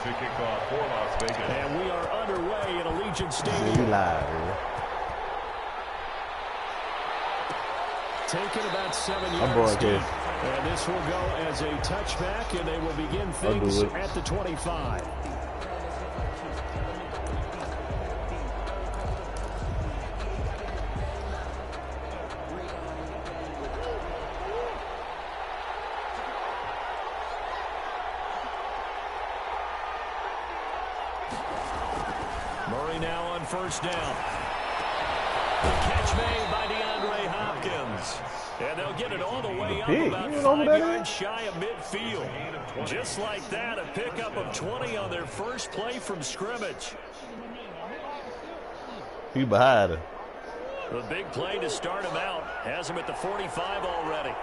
to kick off for Las Vegas. And we are underway at Allegiant Stadium. Live, Taken about 7 yards deep. And this will go as a touchback, and they will begin things at the 25. Murray now on first down. Catch made by DeAndre Hopkins. And they'll get it all the way up about 5 yards shy of midfield. Just like that, a pickup of 20 on their first play from scrimmage. He behind her. The big play to start him out has him at the 45 already.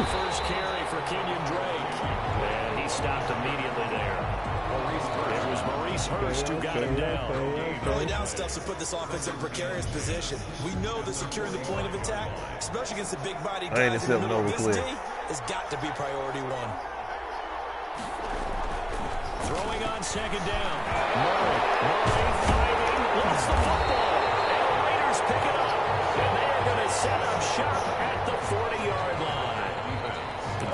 First carry for Kenyon Drake. And he stopped immediately there. It was Maurice Hurst who got him down. Early down stuff to put this offense in a precarious position. We know that securing the point of attack, especially against the big body guys in the middle of this D, has got to be priority one. Throwing on second down. Murray fighting. Lost the football. And the Raiders pick it up. And they are going to set up shop at the 40-yard line.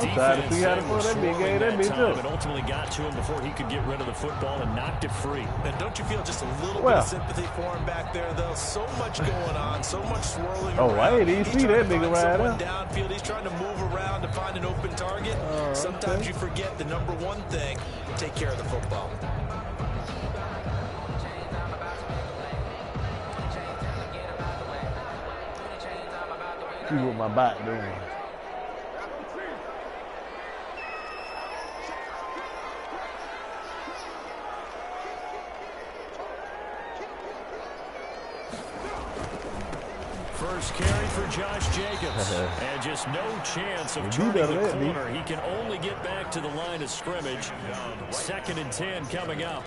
Defense and ultimately got to him before he could get rid of the football and knocked it free. And don't you feel just a little bit of sympathy for him back there, though? So much going on, so much swirling around. I didn't see that nigga right now. Downfield, he's trying to move around to find an open target. Sometimes you forget the number one thing, take care of the football. See what my back doing. First carry for Josh Jacobs. And just no chance of turning the corner. He can only get back to the line of scrimmage. 2nd and 10 coming up.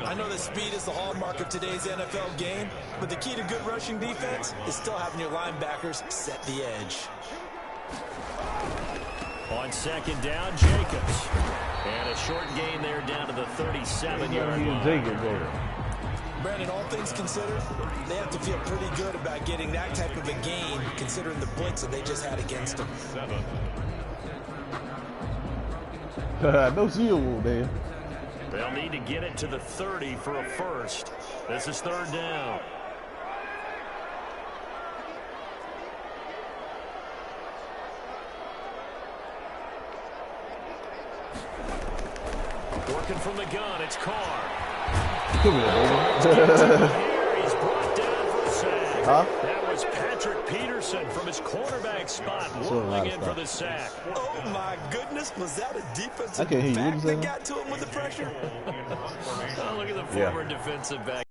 I know that speed is the hallmark of today's NFL game, but the key to good rushing defense is still having your linebackers set the edge. On second down, Jacobs. And a short gain there down to the 37-yard line. Brandon, all things considered, they have to feel pretty good about getting that type of a gain, considering the blitz that they just had against them. No shield there. They'll need to get it to the 30 for a first. This is third down. Working from the gun, it's Carr. Come here, baby. He's brought down for a sack. Huh? That was Patrick Peterson from his cornerback spot, whirling in for the sack. Oh, my goodness. Was that a defensive back that got to him with the pressure? Oh, look at the former defensive back.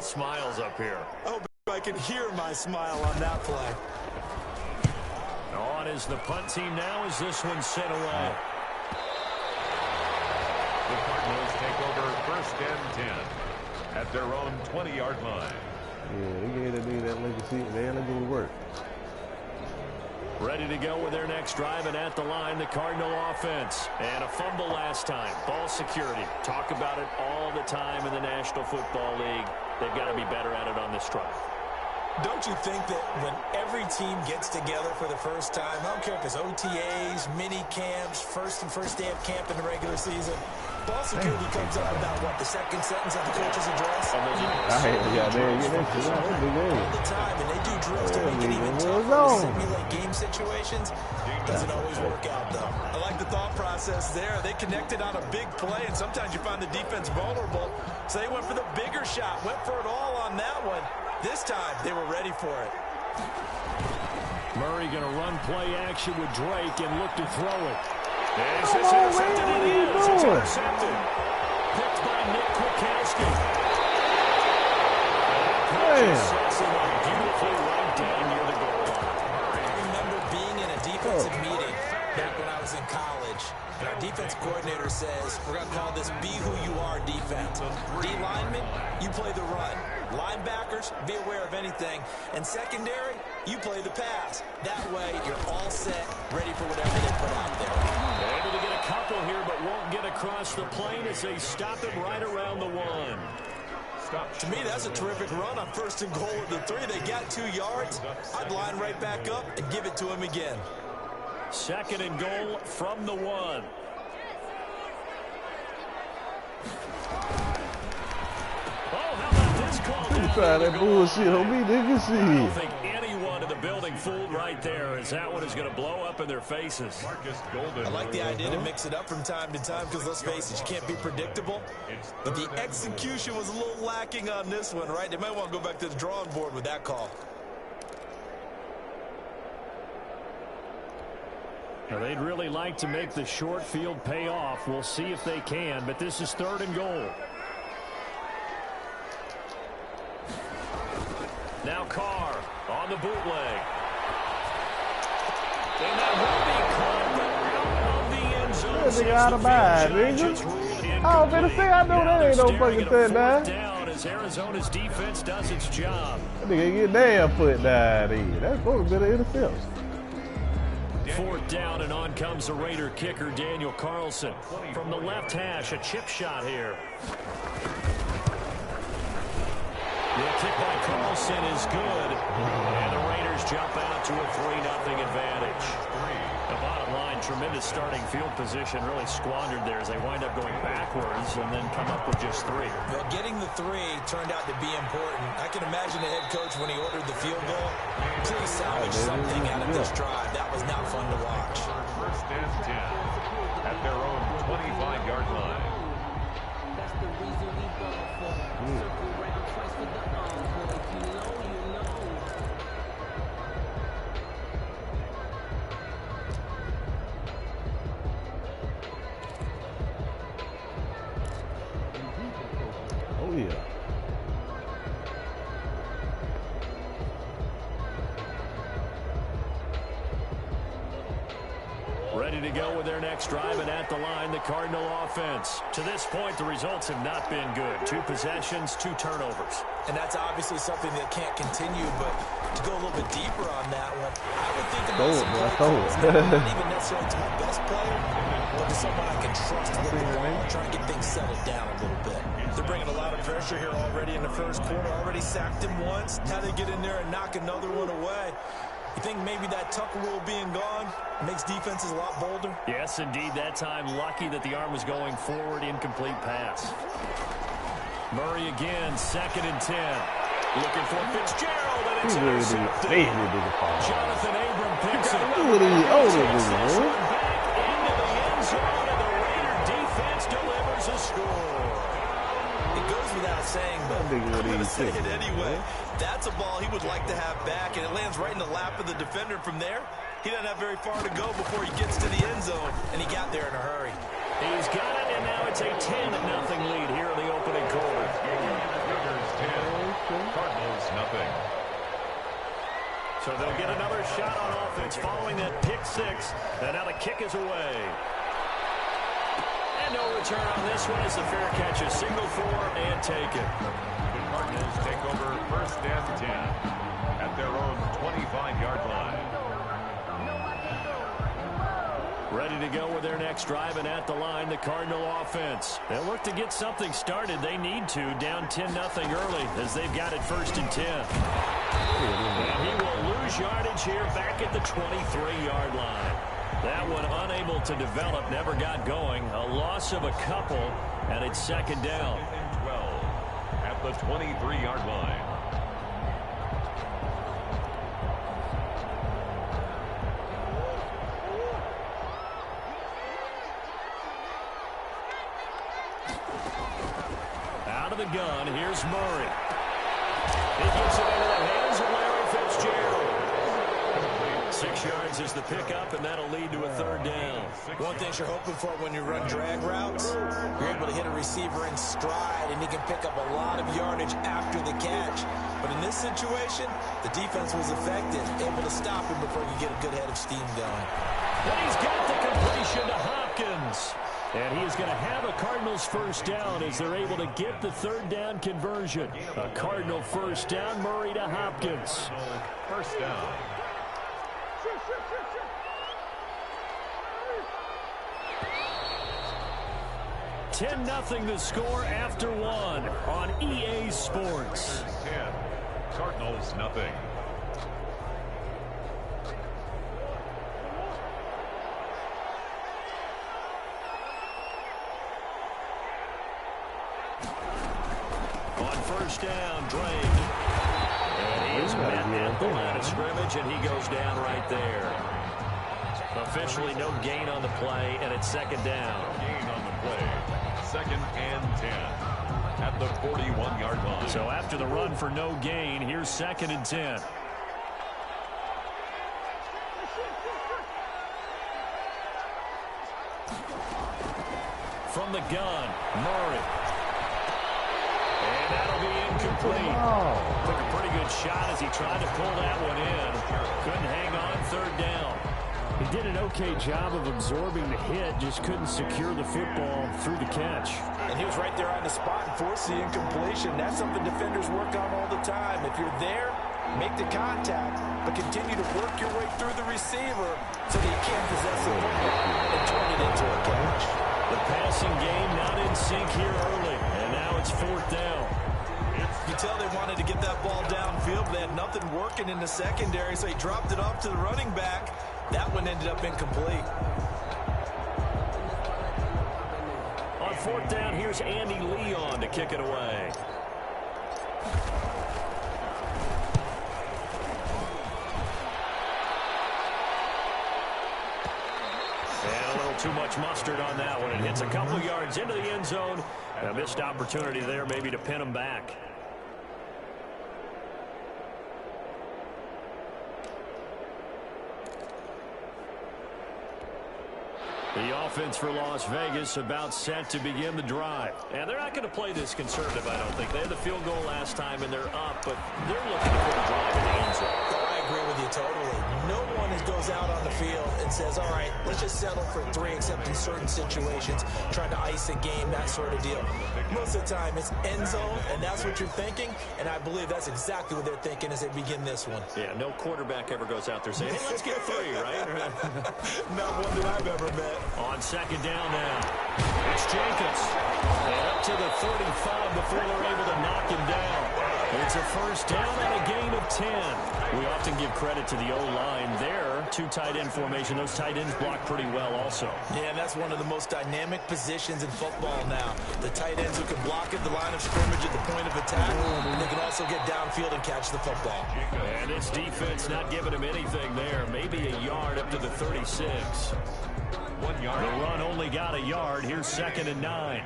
Smiles up here. Oh, I can hear my smile on that play. On is the punt team now as this one sent away. The Cardinals take over 1st and 10 at their own 20-yard line. Yeah, he gave me that legacy. Man, let's go to work. Ready to go with their next drive, and at the line, the Cardinal offense. And a fumble last time. Ball security. Talk about it all the time in the National Football League. They've got to be better at it on this drive. Don't you think that when every team gets together for the first time, I don't care if it's OTAs, mini camps, first day of camp in the regular season, ball security comes up about what, the second sentence of the coach's address? All the time, and they do drills to make it even tougher to simulate game situations. Doesn't always work out, though. I like the thought process there. They connected on a big play, and sometimes you find the defense vulnerable. So they went for the bigger shot, went for it all on that one. This time, they were ready for it. Murray going to run play action with Drake and look to throw it. As it's intercepted, it is. It's intercepted. Picked by Nick Kwiatkowski. Beautifully right down near the goal line. I remember being in a defensive meeting back when I was in college. And our defense coordinator says, we're going to call this Be Who You Are defense. D-line you play the run. Linebackers, be aware of anything. And secondary, you play the pass. That way, you're all set, ready for whatever they put out there. Able to get a couple here, but won't get across the plane as they stop it right around the 1. To me, that's a terrific run on 1st and goal at the 3. They got 2 yards. I'd line right back up and give it to him again. 2nd and goal from the 1. Try that bullshit on me, nigga. I don't think anyone in the building fooled right there, as that one is going to blow up in their faces. I like the idea to mix it up from time to time because, let's face it, you can't be predictable. But the execution was a little lacking on this one, right? They might want to go back to the drawing board with that call. Now, they'd really like to make the short field pay off. We'll see if they can, but this is 3rd and goal. Now Carr on the bootleg. And that will be caught out of the end zone. This nigga out of mind, nigga. I was finna say, I know that ain't no fucking touchdown. Down as Arizona's defense does its job. That nigga get damn foot down here. That's supposed to be an interception. 4th down, and on comes the Raider kicker, Daniel Carlson. From the left hash, a chip shot here. The kick by Carlson is good, and the Raiders jump out to a 3-0 advantage. The bottom line, tremendous starting field position, really squandered there as they wind up going backwards and then come up with just 3. Well, getting the 3 turned out to be important. I can imagine the head coach when he ordered the field goal. Please salvage something out of this drive. That was not fun to watch. 1st and 10 at their own 25-yard line. That's the reason we go for circle round twice for the encore. If you know, you know. Oh, yeah. Ready to go with their next drive, and at the line, the Cardinal offense. To this point, the results have not been good. 2 possessions, 2 turnovers. And that's obviously something that can't continue, but to go a little bit deeper on that one, I would think about some play calls, not even necessarily to my best player, but to someone I can trust with the ball, trying to get things settled down a little bit. They're bringing a lot of pressure here already in the 1st quarter, already sacked him once. Now they get in there and knock another one away. You think maybe that Tucker rule being gone makes defenses a lot bolder? Yes, indeed. That time, lucky that the arm was going forward. Incomplete pass. Murray again, 2nd and 10. Looking for Fitzgerald, and it's intercepted. Jonathan Abram picks it up. What are you older than Back me, into the end zone, and the Raider defense delivers a score. It goes without saying, but I'm going to say it anyway. That's a ball he would like to have back, and it lands right in the lap of the defender from there. He doesn't have very far to go before he gets to the end zone, and he got there in a hurry. He's got it, and now it's a 10-0 lead here in the opening quarter. Raiders 10, Cardinals nothing. So they'll get another shot on offense following that pick 6, and now the kick is away. And no return on this one as the fair catch is signaled for and taken. The Cardinals take over 1st and 10 at their own 25-yard line. Ready to go with their next drive, and at the line, the Cardinal offense. They'll look to get something started. They need to, down 10-0 early as they've got it 1st and 10. And he will lose yardage here back at the 23-yard line. That one unable to develop, never got going. A loss of a couple, and it's 2nd down. 12 at the 23-yard line. Out of the gun, here's Murray. He gets it into the hands of Larry Fitzgerald. 6 yards is the pickup, and that'll lead to a 3rd down. One thing you're hoping for when you run drag routes, you're able to hit a receiver in stride, and he can pick up a lot of yardage after the catch. But in this situation, the defense was effective, able to stop him before you get a good head of steam going. And he's got the completion to Hopkins. And he is going to have a Cardinals first down as they're able to get the third down conversion. A Cardinal first down, Murray to Hopkins. First down. Ten 0 the score after one on EA Sports. 10. Cardinals nothing. On first down, Drake. And he is met at the line of scrimmage, and he goes down right there. Officially no gain on the play, and it's second down. Gain on the play. Second and 10 at the 41-yard line. So after the run for no gain, here's second and 10. From the gun, Murray. And that'll be incomplete. Took a pretty good shot as he tried to pull that one in. Couldn't hang on third down. He did an okay job of absorbing the hit, just couldn't secure the football through the catch. And he was right there on the spot and forced the incompletion. That's something defenders work on all the time. If you're there, make the contact, but continue to work your way through the receiver so that you can't possess the football and turn it into a catch. The passing game not in sync here early, and now it's fourth down. You tell they wanted to get that ball downfield, but they had nothing working in the secondary, so he dropped it off to the running back. That one ended up incomplete. On fourth down, here's Andy Leon to kick it away. And a little too much mustard on that one. It hits a couple yards into the end zone. A missed opportunity there maybe to pin him back. The offense for Las Vegas about set to begin the drive. And they're not going to play this conservative, I don't think. They had the field goal last time, and they're up, but they're looking to put a drive in the end zone. I agree with you totally. No one goes out on the field and says, all right, let's just settle for 3, except in certain situations, trying to ice a game, that sort of deal. Most of the time, it's end zone, and that's what you're thinking, and I believe that's exactly what they're thinking as they begin this one. Yeah, no quarterback ever goes out there saying, hey, let's get 3, right? Not one that I've ever met. On second down now, it's Jacobs. And up to the 35 before they're able to knock him down. It's a first down and a gain of 10. We often give credit to the O-line there. 2 tight end formation. Those tight ends block pretty well also. Yeah, and that's one of the most dynamic positions in football now. The tight ends who can block at the line of scrimmage at the point of attack, and they can also get downfield and catch the football. And this defense not giving him anything there. Maybe a yard up to the 36. 1 yard. The run only got a yard. Here's second and 9.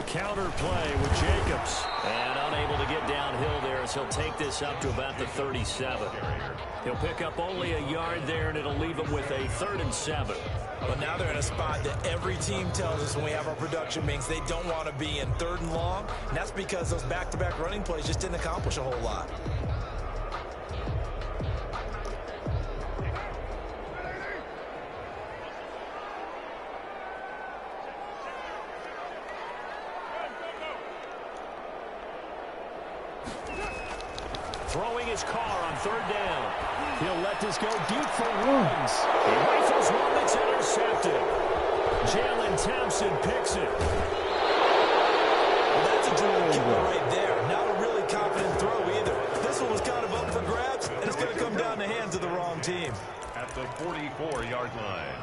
Counter play with Jacobs. And unable to get downhill there as he'll take this up to about the 37. He'll pick up only a yard there, and it'll leave him with a 3rd and 7. But now they're in a spot that every team tells us when we have our production meetings they don't want to be in 3rd and long. And that's because those back-to-back running plays just didn't accomplish a whole lot. Throwing his car on 3rd down. He'll let this go deep for Woods. He rifles one that's intercepted. Jalen Thompson picks it. Well, that's a drill killer right there. Not a really confident throw either. This one was kind of up for grabs, and it's going to come down the hands of the wrong team. At the 44-yard line.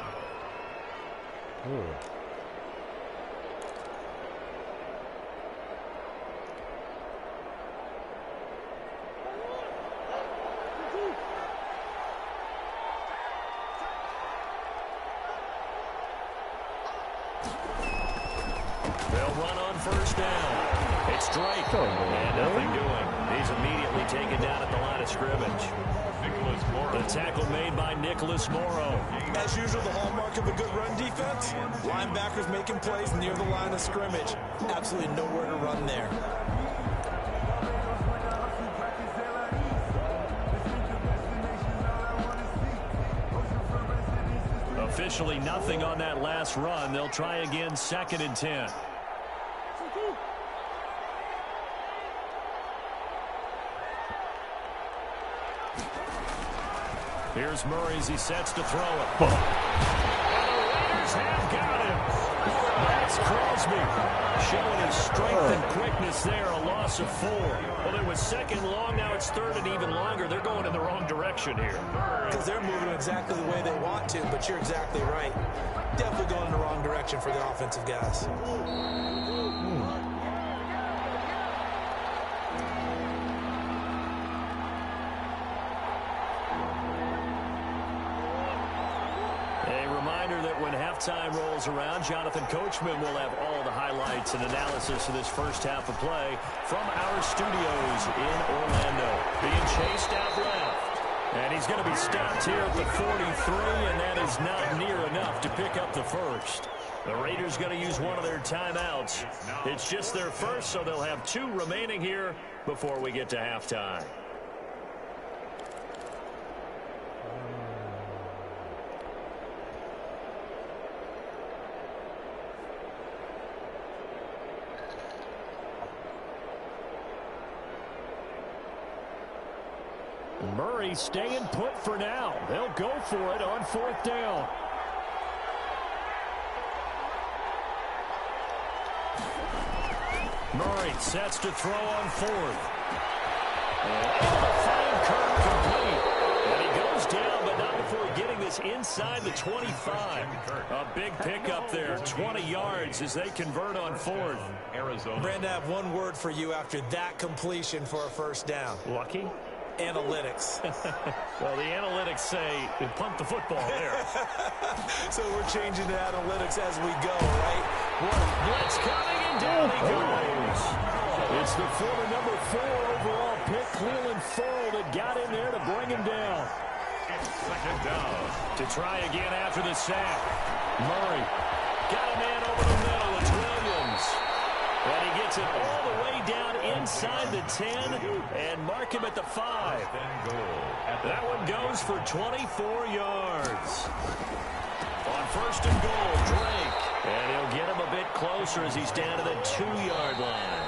They'll run on first down. It's Drake. And nothing doing. He's immediately taken down at the line of scrimmage. The tackle made by Nicholas Morrow. As usual, the hallmark of a good run defense, linebackers making plays near the line of scrimmage. Absolutely nowhere to run there. officially nothing on that last run. They'll try again, 2nd and 10. Here's Murray as he sets to throw it. And the Raiders have got him. That's Crosby showing his strength and quickness there. A loss of 4. Well, it was 2nd long. Now it's 3rd and even longer. They're going in the wrong direction here. Because they're moving exactly the way they want to, but you're exactly right. Definitely going in the wrong direction for the offensive guys. That when halftime rolls around, Jonathan Coachman will have all the highlights and analysis of this first half of play from our studios in Orlando. Being chased out left. And he's going to be stopped here at the 43, and that is not near enough to pick up the first. The Raiders going to use one of their timeouts. It's just their first, so they'll have 2 remaining here before we get to halftime. Murray staying put for now. They'll go for it on 4th down. Murray sets to throw on 4th. Fine curve complete. And he goes down, but not before getting this inside the 25. A big pickup there, 20 yards as they convert on 4th. Arizona. Brandon, I have one word for you after that completion for a first down. Lucky? Analytics. Well, the analytics say punt the football there. So we're changing to analytics as we go, right? Blitz coming, and down he goes. It's the former number 4 overall pick, Cleveland Ferrell, that got in there to bring him down. It's 2nd down. To try again after the sack. Murray got a man over the middle. It's Williams. And he gets it all the way down inside the 10 and mark him at the 5. That one goes for 24 yards. On 1st and goal, Drake. And he'll get him a bit closer as he's down to the 2-yard line.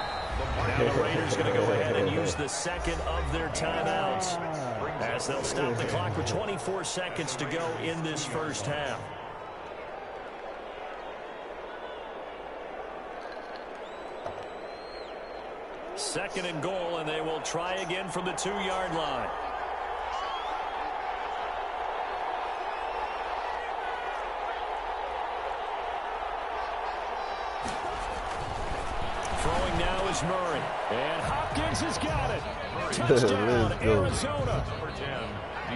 Now the Raiders going to go ahead and use the 2nd of their timeouts as they'll stop the clock with 24 seconds to go in this first half. Second and goal, and they will try again from the 2-yard line. Throwing now is Murray. And Hopkins has got it. Touchdown, Arizona. Number 10,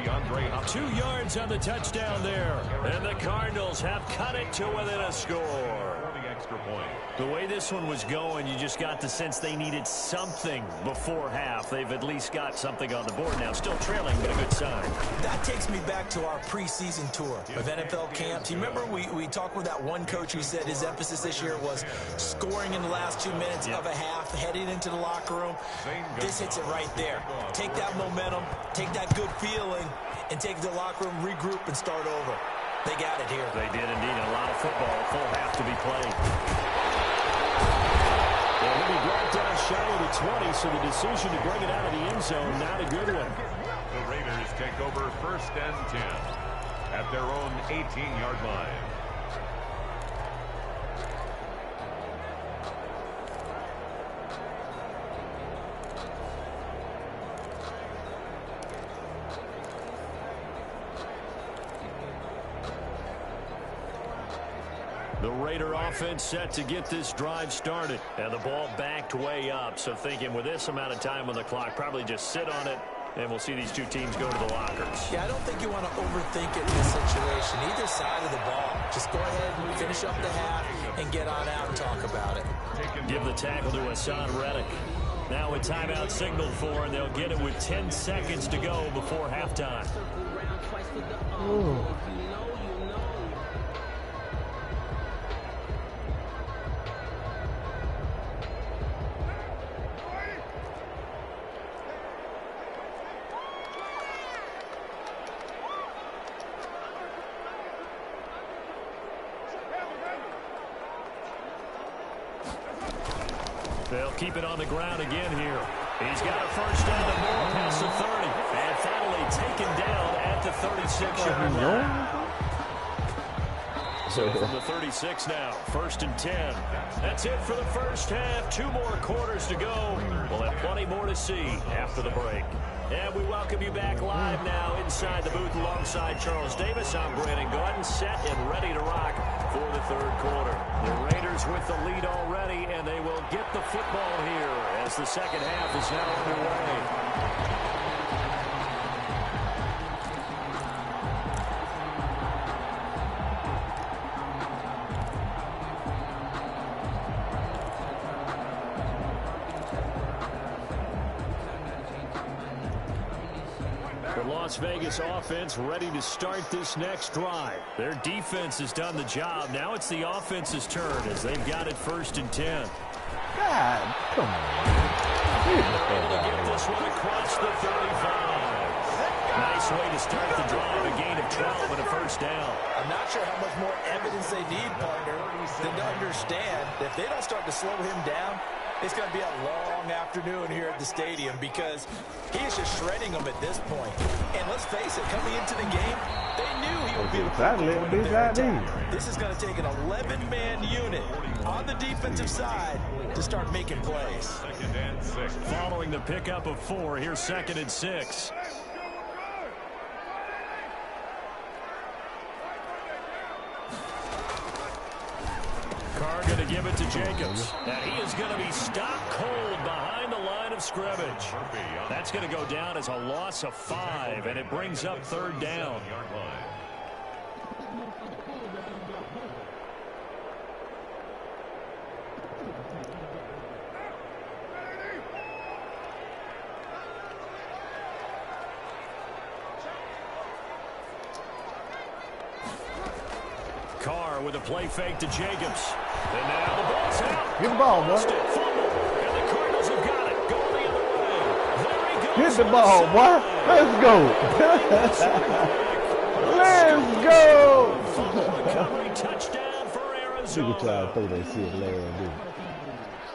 DeAndre Hopkins. 2 yards on the touchdown there. And the Cardinals have cut it to within a score. Extra point. The way this one was going, you just got the sense they needed something before half. They've at least got something on the board now. Still trailing, but a good sign. That takes me back to our preseason tour of NFL camps. You remember we talked with that one coach who said his emphasis this year was scoring in the last 2 minutes of a half, heading into the locker room. This hits it right there. Take that momentum, take that good feeling, and take the locker room, regroup, and start over. They got it here. They did indeed. A lot of football, a full half to be played. And he'll be brought down shy of the 20, so the decision to bring it out of the end zone, not a good one. The Raiders take over 1st and 10 at their own 18-yard line. The Raider offense set to get this drive started. And the ball backed way up. So thinking with this amount of time on the clock, probably just sit on it, and we'll see these 2 teams go to the lockers. Yeah, I don't think you want to overthink it in this situation. Either side of the ball. Just go ahead and finish up the half and get on out and talk about it. Give the tackle to Hassan Reddick. Now a timeout signaled for, and they'll get it with 10 seconds to go before halftime. keep it on the ground again here. He's got a first down to Moore past the 30. And finally taken down at the 36-yard line. So from the 36 now, 1st and 10. That's it for the first half. 2 more quarters to go. We'll have plenty more to see after the break. And we welcome you back live now inside the booth alongside Charles Davis. I'm Brandon Gordon, set and ready to rock for the 3rd quarter. The Raiders with the lead already, and they will get the football here as the 2nd half is now underway. Las Vegas offense ready to start this next drive. Their defense has done the job. Now it's the offense's turn as they've got it 1st and 10. God, come on. Get this one across the 35. Nice way to start the drive. A gain of 12 and a first down. I'm not sure how much more evidence they need, partner, than to understand that if they don't start to slow him down, it's going to be a long afternoon here at the stadium because he is just shredding them at this point. And let's face it, coming into the game, they knew he would be able to put their attack. This is going to take an 11-man unit on the defensive side to start making plays. 2nd and 6. Following the pickup of 4, here's 2nd and 6. Carr going to give it to Jacobs. And he is going to be stopped cold behind the line of scrimmage. That's going to go down as a loss of 5, and it brings up 3rd down. Carr with a play fake to Jacobs. And now the ball's out. Get the ball, boy. And the Cardinals have got it. Go the other way. There he goes. Get the ball, boy. Let's go. Let's go. Fumble recovery touchdown for Arizona. Look at y'all throw that shit, Larry, dude.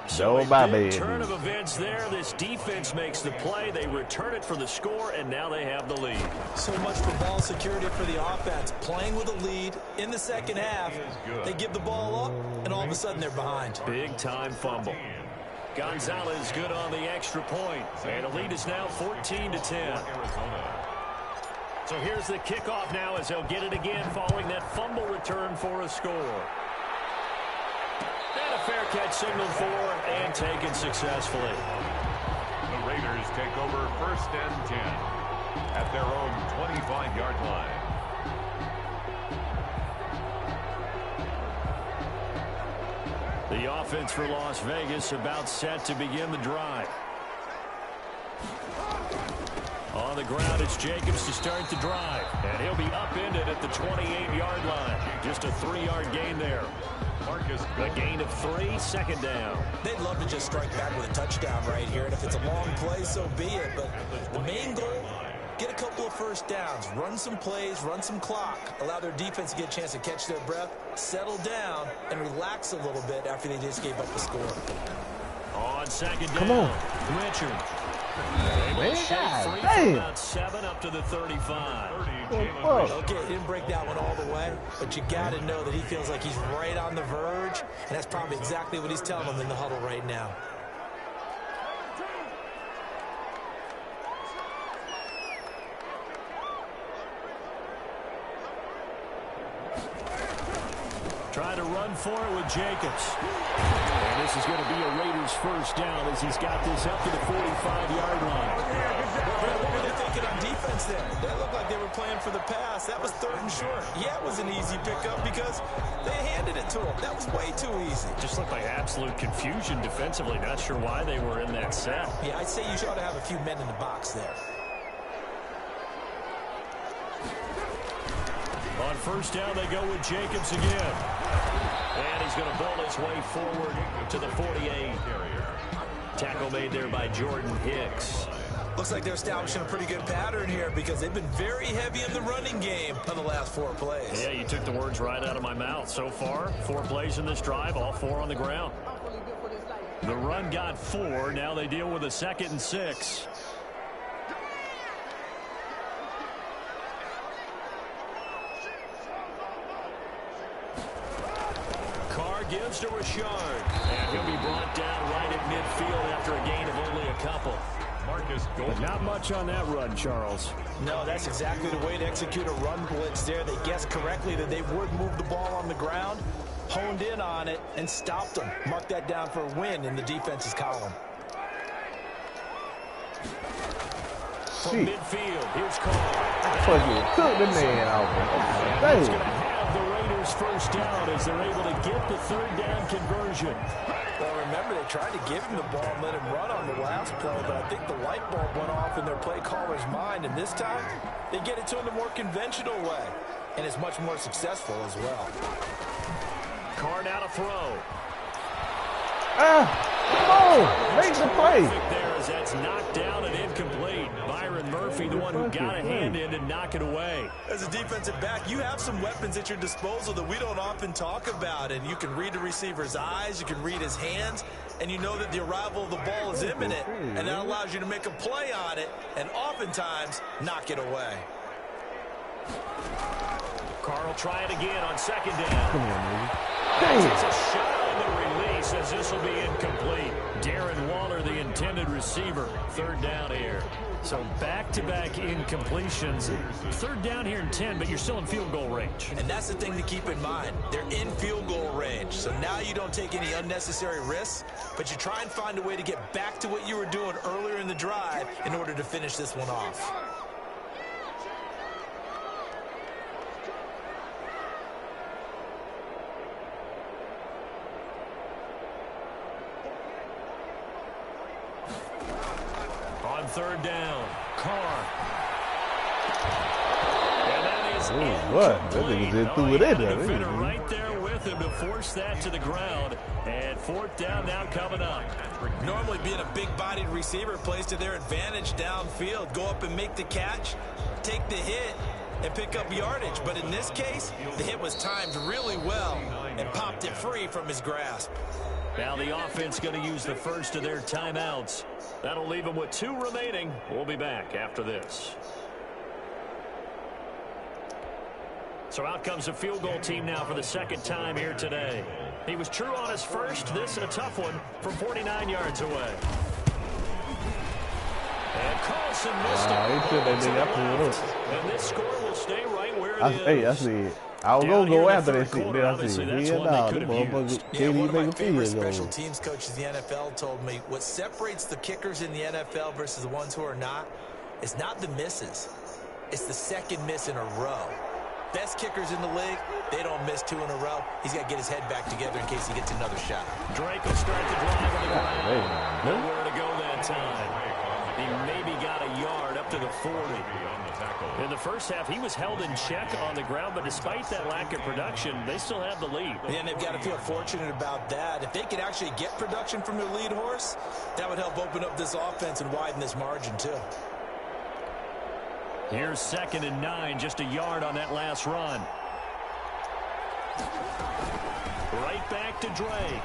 So my a big bad, turn dude. of events there. This defense makes the play. They return it for the score, and now they have the lead. So much for ball security for the offense. Playing with a lead in the 2nd half. They give the ball up, and all of a sudden they're behind. Big-time fumble. Gonzalez good on the extra point. And the lead is now 14-10. So here's the kickoff now as they'll get it again following that fumble return for a score. And a fair catch signaled for and taken successfully. The Raiders take over 1st and 10 at their own 25-yard line. The offense for Las Vegas about set to begin the drive. On the ground, it's Jacobs to start the drive. And he'll be upended at the 28-yard line. Just a 3-yard gain there. A gain of 3, 2nd down. They'd love to just strike back with a touchdown right here, and if it's a long play, so be it. But the main goal, get a couple of first downs, run some plays, run some clock, allow their defense to get a chance to catch their breath, settle down, and relax a little bit after they just gave up the score. On 2nd down, Come on. Richard. Man, Free God, from damn. about 7 up to the 35. Okay, didn't break that one all the way, but you got to know that he feels like he's right on the verge, and that's probably exactly what he's telling them in the huddle right now. Try to run for it with Jacobs. And this is going to be a Raiders first down as he's got this up to the 45-yard line. What were they thinking on defense there? They looked like they were playing for the pass. That was 3rd and short. Yeah, it was an easy pickup because they handed it to him. That was way too easy. Just looked like absolute confusion defensively. Not sure why they were in that set. Yeah, I'd say you ought to have a few men in the box there. On 1st down, they go with Jacobs again. And he's going to ball his way forward to the 48. Tackle made there by Jordan Hicks. Looks like they're establishing a pretty good pattern here because they've been very heavy in the running game on the last 4 plays. Yeah, you took the words right out of my mouth. So far, 4 plays in this drive, all 4 on the ground. The run got 4. Now they deal with a 2nd and 6. Carr gives to Richard. And he'll be brought down right at midfield after a gain of only a couple. But not much on that run, Charles. No, that's exactly the way to execute a run blitz there. They guessed correctly that they would move the ball on the ground, honed in on it, and stopped them. Mark that down for a win in the defense's column. From midfield, here's Carr. Fucking took the man out. He's going to have the Raiders first down as they're able to get the 3rd down conversion. Well, remember, they tried to give him the ball and let him run on the last play, but I think the light bulb went off in their play caller's mind, and this time they get it to him the more conventional way, and it's much more successful as well. Carr now to throw. Come on, make the play. There as that's knocked down and incomplete. Byron Murphy, the one who got a hand in to knock it away. As a defensive back, you have some weapons at your disposal that we don't often talk about, and you can read the receiver's eyes, you can read his hands, and you know that the arrival of the ball is imminent, and that allows you to make a play on it, and oftentimes knock it away. Carr will try it again on 2nd down. Come on, baby. It's a shot on the release as this will be incomplete. Darren Waller, the intended receiver. 3rd down here. So back-to-back incompletions. 3rd down here in 10, but you're still in field goal range. And that's the thing to keep in mind. They're in field goal range. So now you don't take any unnecessary risks, but you try and find a way to get back to what you were doing earlier in the drive in order to finish this one off. On 3rd down, Carr. And that is What? That nigga just threw it in there. Defender right there with him to force that to the ground. And 4th down now coming up. Normally being a big-bodied receiver plays to their advantage downfield. Go up and make the catch, take the hit, and pick up yardage. But in this case, the hit was timed really well and popped it free from his grasp. Now the offense going to use the first of their timeouts. That'll leave them with 2 remaining. We'll be back after this. So out comes the field goal team now for the 2nd time here today. He was true on his first. This a tough one from 49 yards away. And Carlson missed it. And this score will stay right where it is. Hey, I see it. I was going to go after that shit. Then I see it. Yeah, nah, the motherfucker can't even make a field special goal. teams coaches in the NFL told me what separates the kickers in the NFL versus the ones who are not is not the misses. It's the 2nd miss in a row. Best kickers in the league, they don't miss 2 in a row. He's got to get his head back together in case he gets another shot. Drake will start the drive on the ground. Nowhere to go that time. He maybe got a yard up to the 40. In the first half, he was held in check on the ground, but despite that lack of production, they still have the lead. And they've got to feel fortunate about that. If they could actually get production from their lead horse, that would help open up this offense and widen this margin too. Here's 2nd and 9, just a yard on that last run. Right back to Drake.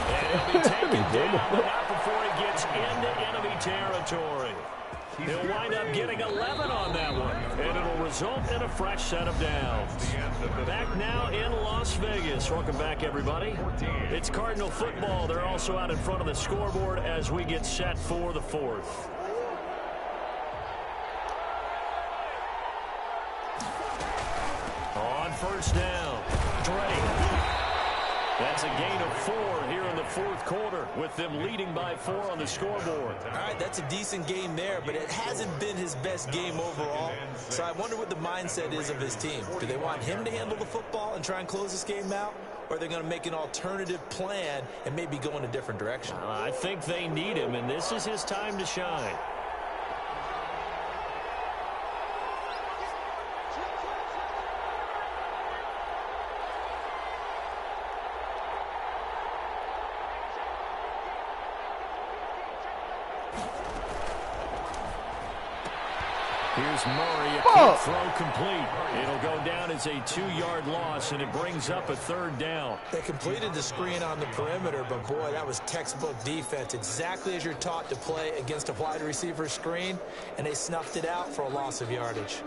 And he'll be taken down, but not before he gets into enemy territory. He'll wind up getting 11 on that one, and it'll result in a fresh set of downs. Back now in Las Vegas. Welcome back, everybody. It's Cardinal football. They're also out in front of the scoreboard as we get set for the 4th. On 1st down, Drake. That's a gain of 4 here in the 4th quarter with them leading by 4 on the scoreboard. All right, that's a decent game there, but it hasn't been his best game overall. So I wonder what the mindset is of his team. Do they want him to handle the football and try and close this game out? Or are they going to make an alternative plan and maybe go in a different direction? I think they need him, and this is his time to shine. Here's Murray, a quick throw complete. It'll go down as a 2-yard loss, and it brings up a 3rd down. They completed the screen on the perimeter, but boy, that was textbook defense. Exactly as you're taught to play against a wide receiver screen, and they snuffed it out for a loss of yardage.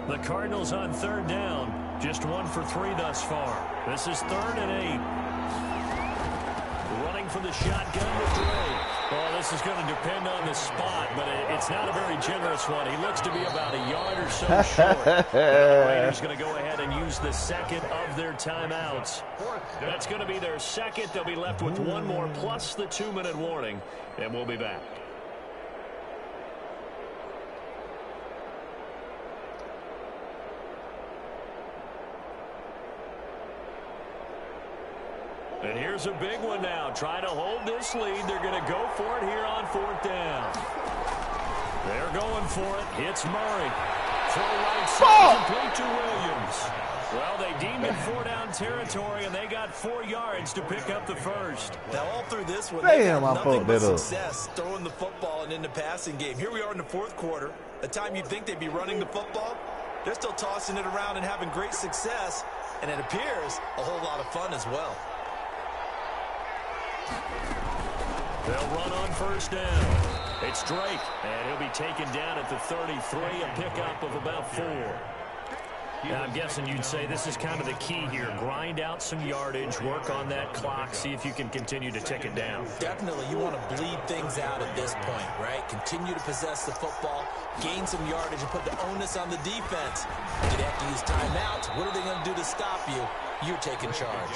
The Cardinals on 3rd down. Just 1 for 3 thus far. This is 3rd and 8. Running for the shotgun with Dre. Well, this is going to depend on the spot, but it's not a very generous one. He looks to be about a yard or so short. The Raiders going to go ahead and use the second of their timeouts. That's going to be their second. They'll be left with 1 more plus the 2-minute warning, and we'll be back. And here's a big one now. Trying to hold this lead. They're going to go for it here on 4th down. They're going for it. Hits Murray. Throw right side complete to Williams. Well, they deemed it 4-down territory, and they got 4 yards to pick up the first. Now, all through this one, they had nothing but success throwing the football and in the passing game. Here we are in the 4th quarter. The time you'd think they'd be running the football, they're still tossing it around and having great success, and it appears a whole lot of fun as well. They'll run on 1st down. It's Drake, and he'll be taken down at the 33, a pickup of about 4. Now, I'm guessing you'd say this is kind of the key here. Grind out some yardage, work on that clock, see if you can continue to tick it down. Definitely, you want to bleed things out at this point, right? Continue to possess the football, gain some yardage, and put the onus on the defense. Do they have to use timeouts? What are they going to do to stop you? You're taking charge.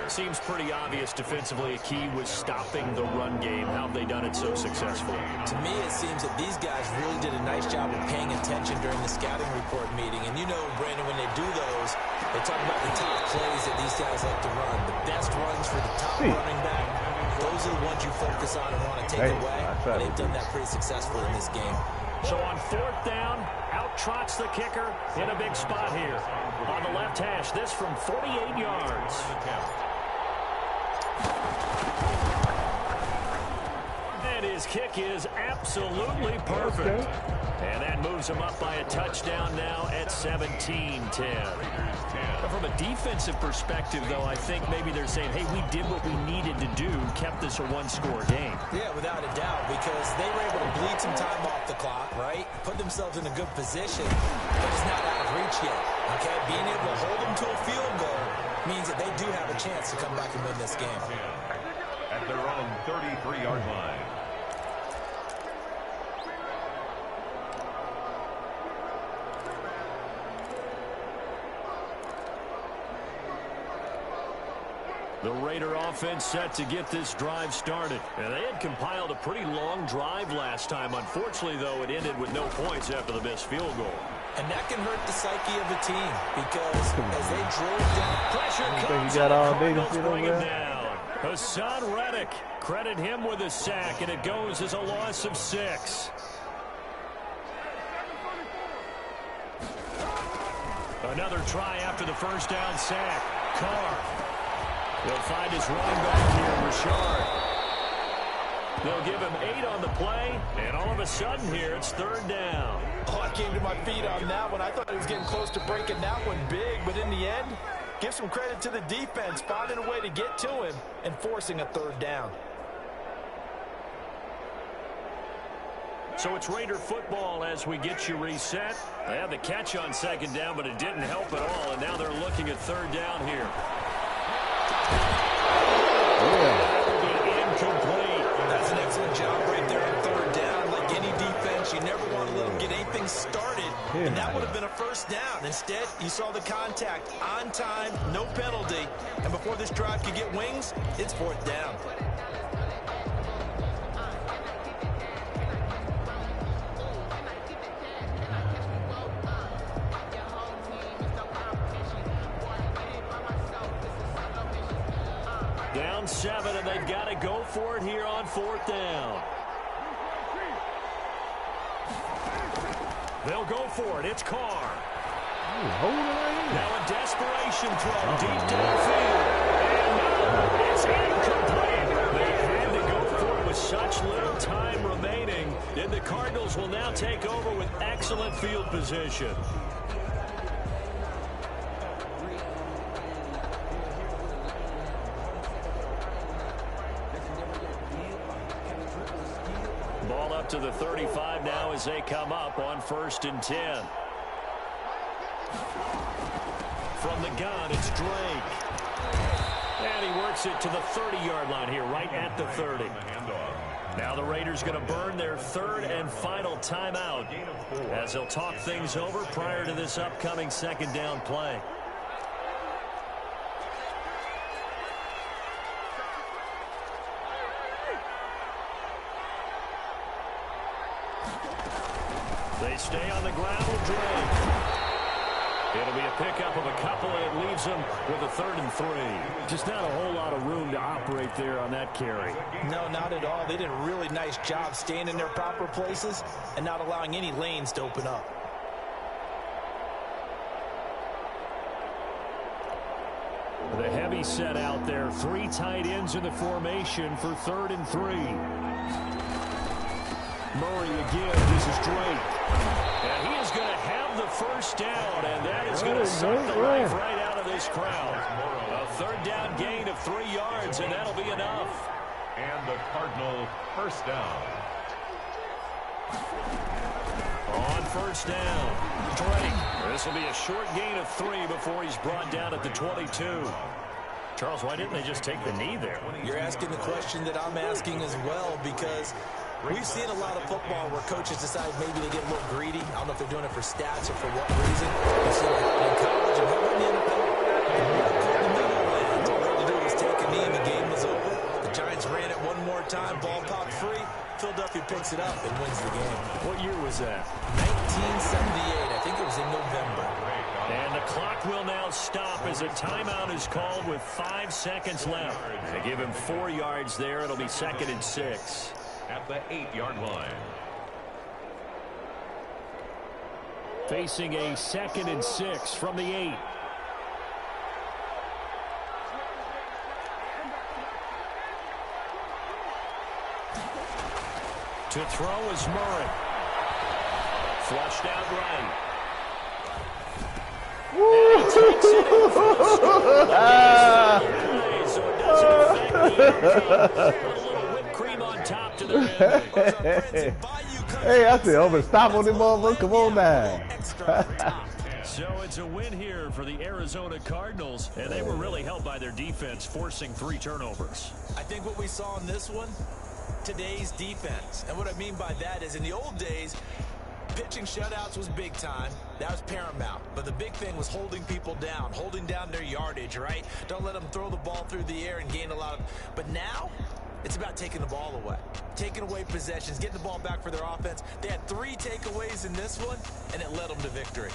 Seems pretty obvious defensively. A key was stopping the run game. How have they done it so successfully? To me, it seems that these guys really did a nice job of paying attention during the scouting report meeting. And you know, Brandon, when they do those, they talk about the top plays that these guys like to run. The best runs for the top running back. Those are the ones you focus on and want to take away. And they've done that pretty successfully in this game. So on 4th down, out trots the kicker in a big spot here. On the left hash, this from 48 yards. And his kick is absolutely perfect. And that moves him up by a touchdown now at 17-10. From a defensive perspective, though, I think maybe they're saying, hey, we did what we needed to do, kept this a 1-score game. Yeah, without a doubt, because they were able to bleed some time off the clock, right? Put themselves in a good position, but it's not out of reach yet, okay? Being able to hold them to a field goal means that they do have a chance to come back and win this game. At their own 33-yard line. The Raider offense set to get this drive started. And they had compiled a pretty long drive last time. Unfortunately, though, it ended with no points after the missed field goal. And that can hurt the psyche of a team because as they drove down, pressure comes, you got all day to bring him down. Hassan Reddick, credit him with a sack, and it goes as a loss of 6. Another try after the 1st down sack. Carr. They'll find his running back here, Richard. They'll give him 8 on the play, and all of a sudden here, it's 3rd down. Oh, I came to my feet on that one. I thought he was getting close to breaking that one big, but in the end, give some credit to the defense, finding a way to get to him and forcing a 3rd down. So it's Raider football as we get you reset. They had the catch on 2nd down, but it didn't help at all, and now they're looking at 3rd down here. Incomplete. That's an excellent job right there on 3rd down. Like any defense, you never want to let them get anything started, and that would have been a 1st down. Instead, you saw the contact on time, no penalty, and before this drive could get wings, it's 4th down. Down 7, and they've got to go for it here on 4th down. They'll go for it. It's Carr. Now a desperation throw deep downfield. And no, it's incomplete. They had to go for it with such little time remaining, and the Cardinals will now take over with excellent field position. Ball up to the 35 now as they come up on 1st and 10. From the gun, it's Drake. And he works it to the 30-yard line here, right at the 30. Now the Raiders going to burn their 3rd and final timeout as they'll talk things over prior to this upcoming 2nd down play. They stay on the ground with Drake. It'll be a pickup of a couple, and it leaves them with a 3rd and 3. Just not a whole lot of room to operate there on that carry. No, not at all. They did a really nice job staying in their proper places and not allowing any lanes to open up. The heavy set out there. 3 tight ends in the formation for 3rd and 3. Murray again. This is Drake. And he is going to have the 1st down, and that is going to suck the life right out of this crowd. A 3rd down gain of 3 yards, and that'll be enough. And the Cardinal 1st down. On 1st down, Drake. This will be a short gain of 3 before he's brought down at the 22. Charles, why didn't they just take the knee there? You're asking the question that I'm asking as well, because we've seen a lot of football where coaches decide maybe they get a little greedy. I don't know if they're doing it for stats or for what reason. We've seen it happen in college and in the NFL. The middle lands. All they had to do was take a knee and the game was over. The Giants ran it one more time. Ball popped free. Philadelphia picks it up and wins the game. What year was that? 1978. I think it was in November. And the clock will now stop as a timeout is called with 5 seconds left. They give him 4 yards there. It'll be 2nd and 6. At the 8-yard line. Facing a 2nd and 6 from the 8. To throw is Murray. Flushed out right. And he takes it in for a score. So it doesn't affect the outcome. A little whipped cream on top to the head. Hey, I said, over stop on them motherfuckers. Come on now. So it's a win here for the Arizona Cardinals, and they were really helped by their defense, forcing 3 turnovers. I think what we saw in this one, today's defense. And what I mean by that is in the old days, pitching shutouts was big time. That was paramount. But the big thing was holding people down, holding down their yardage, right? Don't let them throw the ball through the air and gain a lot of... But now, it's about taking the ball away. Taking away possessions, getting the ball back for their offense. They had 3 takeaways in this one, and it led them to victory.